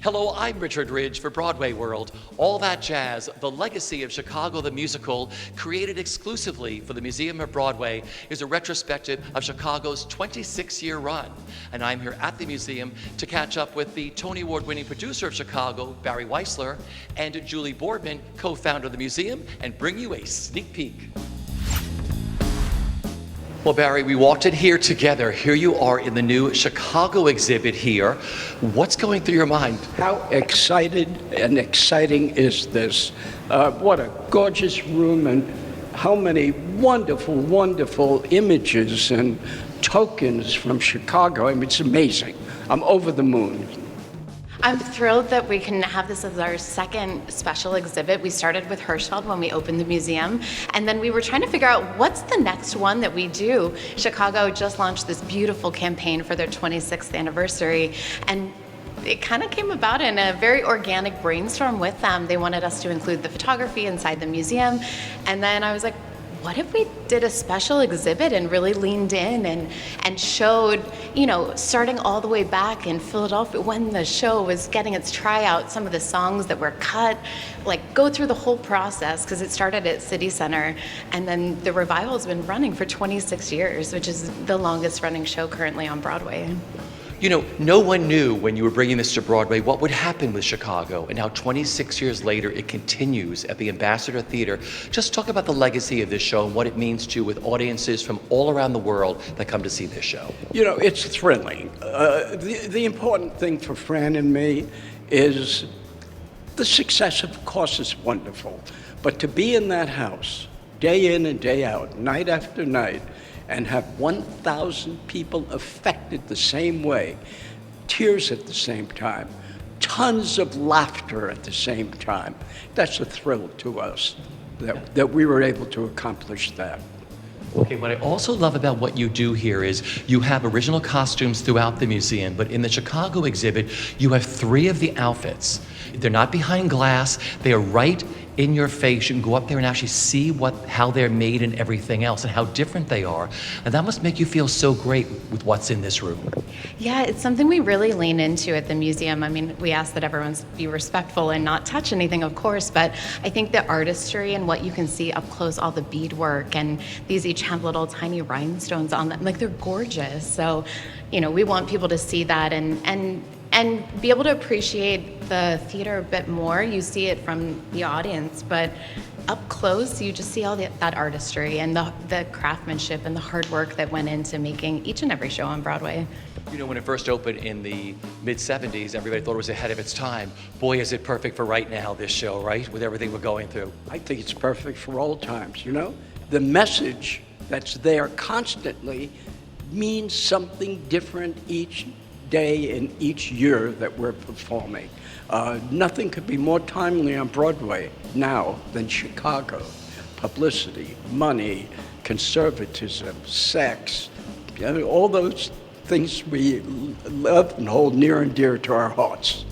Hello, I'm Richard Ridge for BroadwayWorld. All That Jazz, the legacy of Chicago the musical, created exclusively for the Museum of Broadway, is a retrospective of Chicago's 26-year run. And I'm here at the museum to catch up with the Tony Award-winning producer of Chicago, Barry Weissler, and Julie Boardman, co-founder of the museum, and bring you a sneak peek. Well, Barry, we walked in here together. Here you are in the new Chicago exhibit here. What's going through your mind? How excited and exciting is this? What a gorgeous room, and how many wonderful, wonderful images and tokens from Chicago. I mean, it's amazing. I'm over the moon. I'm thrilled that we can have this as our second special exhibit. We started with Hirschfeld when we opened the museum, and then we were trying to figure out what's the next one that we do. Chicago just launched this beautiful campaign for their 26th anniversary, and it kind of came about in a very organic brainstorm with them. They wanted us to include the photography inside the museum, and then I was like, what if we did a special exhibit and really leaned in and showed, you know, starting all the way back in Philadelphia when the show was getting its tryout, some of the songs that were cut, like go through the whole process, because it started at City Center, and then the revival's been running for 26 years, which is the longest running show currently on Broadway. You know, no one knew when you were bringing this to Broadway what would happen with Chicago, and now 26 years later it continues at the Ambassador Theater. Just talk about the legacy of this show and what it means to with audiences from all around the world that come to see this show. You know, it's thrilling. The important thing for Fran and me is the success, of course, is wonderful, but to be in that house day in and day out, night after night, and have 1,000 people affected the same way, tears at the same time, tons of laughter at the same time. That's a thrill to us that we were able to accomplish that. Okay, what I also love about what you do here is you have original costumes throughout the museum, but in the Chicago exhibit, you have 3 of the outfits. They're not behind glass, they are right in your face. You can go up there and actually see how they're made and everything else and how different they are. And that must make you feel so great with what's in this room. Yeah, it's something we really lean into at the museum. I mean, we ask that everyone be respectful and not touch anything, of course, but I think the artistry and what you can see up close, all the beadwork, and these each have little tiny rhinestones on them, like they're gorgeous. So, you know, we want people to see that and be able to appreciate the theater a bit more. You see it from the audience, but up close, you just see all that artistry and the craftsmanship and the hard work that went into making each and every show on Broadway. You know, when it first opened in the mid-'70s, everybody thought it was ahead of its time. Boy, is it perfect for right now, this show, right? With everything we're going through. I think it's perfect for all times, you know? The message that's there constantly means something different each day and each year that we're performing. Nothing could be more timely on Broadway now than Chicago. Publicity, money, conservatism, sex, all those things we love and hold near and dear to our hearts.